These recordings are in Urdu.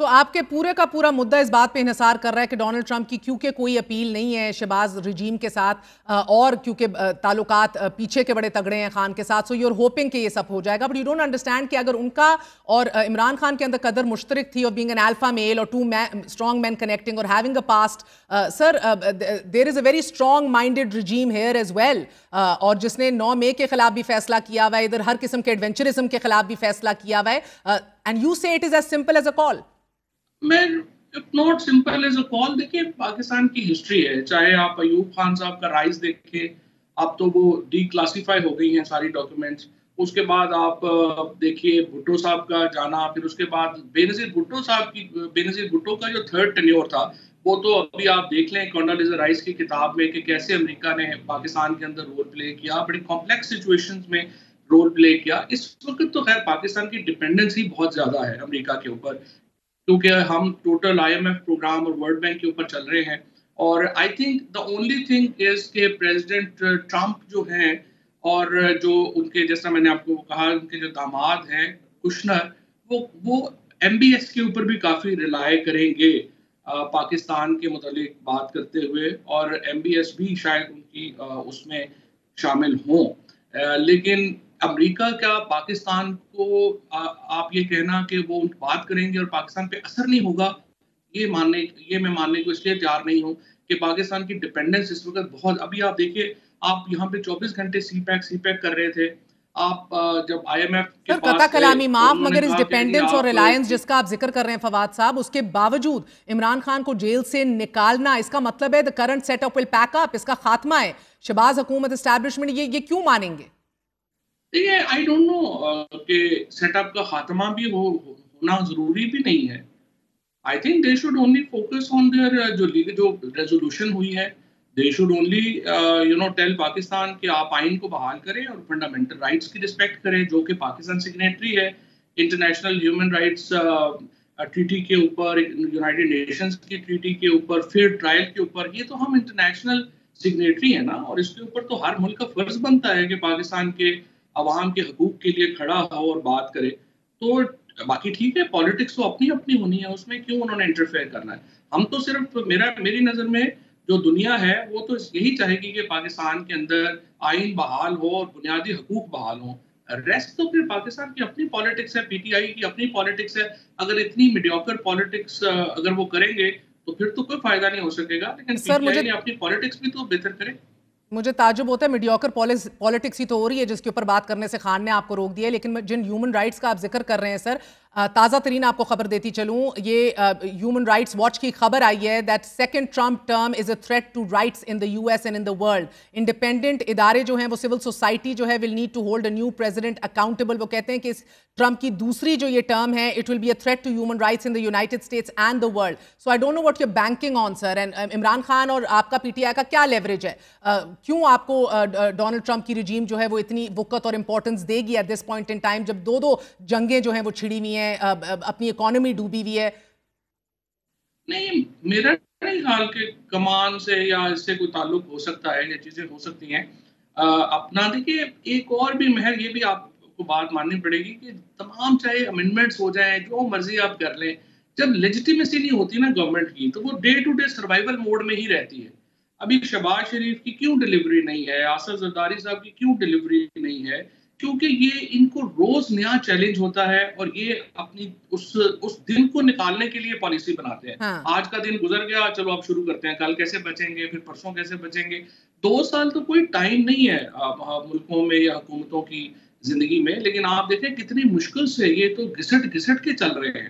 تو آپ کے پورے کا پورا مدعا اس بات پہ انحصار کر رہا ہے کہ ڈونلڈ ٹرمپ کی کیونکہ کوئی اپیل نہیں ہے شہباز رجیم کے ساتھ اور کیونکہ تعلقات پیچھے کے بڑے تگڑے ہیں خان کے ساتھ، سو یو آر ہوپنگ کہ یہ سب ہو جائے گا، بٹ یو ڈونٹ انڈرسٹینڈ کہ اگر ان کا اور عمران خان کے اندر قدر مشترک تھی اور بینگ این الفا میل اور ٹو اسٹرانگ مین کنیکٹنگ اور having a past, sir there is a very strong minded regime here as well, اور جس نے 9 مئی کے خلاف بھی فیصلہ کیا ہوا ہے، ادھر ہر قسم کے ایڈونچرزم کے خلاف بھی فیصلہ کیا ہوا ہے، and you say it is as simple as a call. میں not simple as a call. دیکھیے پاکستان کی ہسٹری ہے، چاہے آپ ایوب خان صاحب کا رائز دیکھیں، اب تو وہ ڈی کلاسیفائی ہو گئی ہیں ساری ڈاکیومنٹس. اس کے بعد آپ دیکھیے بھٹو صاحب کا جانا، پھر اس کے بعد بے نظیر بھٹو کا جو تھرڈ ٹینیور تھا، وہ تو ابھی آپ دیکھ لیں کونڈولیزا رائس کی کتاب میں کہ کیسے امریکہ نے پاکستان کے اندر رول پلے کیا، بڑی کمپلیکس سچویشنز میں رول پلے کیا. اس وقت تو خیر پاکستان کی ڈپینڈنس ہی بہت زیادہ ہے امریکہ کے اوپر، کیونکہ ہم ٹوٹل IMF پروگرام اور ورلڈ بینک کے اوپر چل رہے ہیں. اور I think the only thing is کہ پریزیڈنٹ ٹرمپ جو ہیں اور جو ان کے، جیسا میں نے آپ کو کہا، ان کے جو داماد ہیں کشنر، وہ MBS کے اوپر بھی کافی ریلائی کریں گے پاکستان کے متعلق بات کرتے ہوئے، اور MBS بھی شاید ان کی اس میں شامل ہوں. لیکن امریکہ کا پاکستان کو آپ یہ کہنا کہ وہ بات کریں گے اور پاکستان پہ اثر نہیں ہوگا، یہ میں ماننے کو اس لیے تیار نہیں ہوں کہ پاکستان کی ڈیپینڈنس اس وقت بہت. ابھی آپ دیکھیے، آپ یہاں پہ 24 گھنٹے سی پیک کر رہے تھے. آپ جب IMF کے پاس قطع کلامی معاف، انہوں نے مگر اس کہا کہ ڈیپینڈنس اور ریلائنس جس کا آپ ذکر کر رہے ہیں فواد صاحب، اس کے باوجود عمران خان کو جیل سے نکالنا، اس کا مطلب ہے the current set up will pack up، اس کا خاتمہ ہے شہباز حکومت اسٹیبلشمنٹ، یہ کیوں مانیں گے؟ دیکھیے آئی ڈونٹ نو کہ سیٹ اپ کا خاتمہ بھی ہونا ضروری بھی نہیں ہے. I think they should only focus on their جو ریزولوشن ہوئی ہے. They should only tell Pakistan کہ آپ آئین کو بحال کریں اور فنڈامنٹل رائٹس کی رسپیکٹ کریں، جو کہ پاکستان سگنیٹری ہے انٹرنیشنل ہیومن رائٹس ٹریٹی کے اوپر، یونائیٹڈ نیشنز کی ٹریٹی کے اوپر، فیئر ٹرائل کے اوپر. یہ تو ہم انٹرنیشنل سگنیٹری ہیں نا، اور اس کے اوپر تو ہر ملک کا فرض بنتا ہے کہ پاکستان کے عوام کے حقوق کے لیے کھڑا ہو اور بات کرے. تو باقی ٹھیک ہے، پالیٹکس تو اپنی اپنی ہونی ہے، اس میں کیوں انہوں نے انٹرفیئر کرنا ہے. ہم تو صرف میری نظر میں جو دنیا ہے وہ تو یہی چاہے گی کہ پاکستان کے اندر آئین بحال ہو اور بنیادی حقوق بحال ہوں. ریسٹ تو پھر پاکستان کی اپنی پالیٹکس ہے، PTI کی اپنی پالیٹکس ہے. اگر اتنی میڈیوکر پالیٹکس اگر وہ کریں گے تو پھر تو کوئی فائدہ نہیں ہو سکے گا. لیکن PTI نے اپنی پالیٹکس بھی تو بہتر کرے. مجھے تعجب ہوتا ہے، میڈیوکر پالیٹکس ہی تو ہو رہی ہے جس کے اوپر بات کرنے سے خان نے آپ کو روک دیا ہے. لیکن جن ہیومن رائٹس کا آپ ذکر کر رہے ہیں سر، تازہ ترین آپ کو خبر دیتی چلوں، یہ ہیومن رائٹس واچ کی خبر آئی ہے that second Trump term is a threat to rights in the US and in the world. Independent ادارے جو ہیں وہ سول سوسائٹی جو ہے will need to hold a new president accountable. وہ کہتے ہیں کہ ٹرمپ کی دوسری جو یہ ٹرم ہے it will be a threat to human rights in the United States and the world. So I don't know what you're banking on sir. And Imran Khan اور آپ کا PTI کا کیا لیوریج ہے؟ کیوں آپ کو ڈونلڈ ٹرمپ کی رجیم جو ہے وہ اتنی وقت اور امپورٹنس دے گی at this point in time, جب دو جنگیں جو ہیں وہ چھڑی ہوئی ہیں، اپنی اکانومی ڈوبی ہوئی ہے؟ نہیں، میرا نہیں خیال کہ کمان سے یا اس سے کوئی تعلق ہو سکتا ہے، یہ چیزیں ہو سکتی ہیں. اپنا دیکھیے ایک اور بھی محر یہ بھی آپ کو بات ماننی پڑے گی کہ تمام چاہے امینڈمنٹس ہو جائیں، جو مرضی آپ کر لیں، جب لیجیٹیمیسی نہیں ہوتی نا گورنمنٹ کی تو وہ day to day survival mode میں ہی رہتی ہے. ابھی شہباز شریف کی کیوں ڈیلیوری نہیں ہے، آصف زرداری صاحب کی کیوں ڈیلیوری نہیں ہے؟ کیونکہ یہ ان کو روز نیا چیلنج ہوتا ہے اور یہ اپنی اس دن کو نکالنے کے لیے پالیسی بناتے ہیں. آج کا دن گزر گیا، چلو اب شروع کرتے ہیں، کل کیسے بچیں گے، پھر پرسوں کیسے بچیں گے. 2 سال تو کوئی ٹائم نہیں ہے ملکوں میں یا حکومتوں کی زندگی میں. لیکن آپ دیکھیں کتنی مشکل سے یہ تو گھسٹ کے چل رہے ہیں،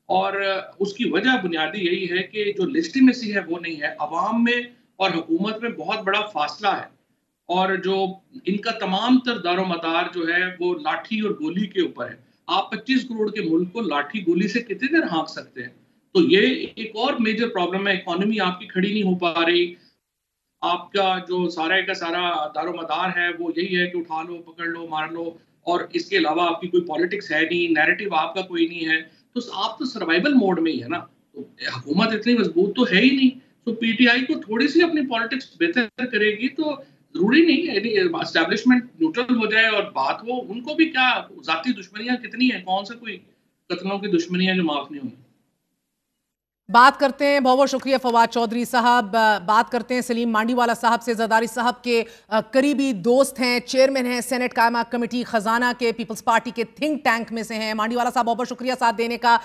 اور اس کی وجہ بنیادی یہی ہے کہ جو لیجیٹیمیسی ہے وہ نہیں ہے. عوام میں اور حکومت میں بہت بڑا فاصلہ ہے، اور جو ان کا تمام تر دار و مدار جو ہے وہ لاٹھی اور گولی کے اوپر ہے. آپ 25 کروڑ کے ملک کو لاٹھی گولی سے کتنے دیر ہانک سکتے ہیں؟ تو یہ ایک اور میجر پرابلم ہے. اکانومی آپ کی کھڑی نہیں ہو پا رہی. آپ کا جو کا سارا دار و مدار ہے وہ یہی ہے کہ اٹھا لو، پکڑ لو، مار لو، اور اس کے علاوہ آپ کی کوئی پالیٹکس ہے نہیں، نیریٹو آپ کا کوئی نہیں ہے. تو آپ تو سروائیول موڈ میں ہی ہے نا. تو حکومت اتنی مضبوط تو ہے ہی نہیں. تو PTI کو تھوڑی سی اپنی پالیٹکس بہتر کرے گی تو ضروری نہیں ہے اسٹیبلشمنٹ نیوٹرل ہو جائے اور بات ہو. ان کو بھی کیا ذاتی دشمنیاں کتنی ہیں، کون سے کوئی قتلوں کی دشمنیاں جو معاف نہیں ہوئی. بات کرتے ہیں، بہت بہت شکریہ فواد چودھری صاحب. بات کرتے ہیں سلیم مانڈی والا صاحب سے. زرداری صاحب کے قریبی دوست ہیں، چیئرمین ہیں سینٹ قائمہ کمیٹی خزانہ کے، پیپلز پارٹی کے تھنک ٹینک میں سے ہیں. مانڈی والا صاحب بہت بہت شکریہ ساتھ دینے کا.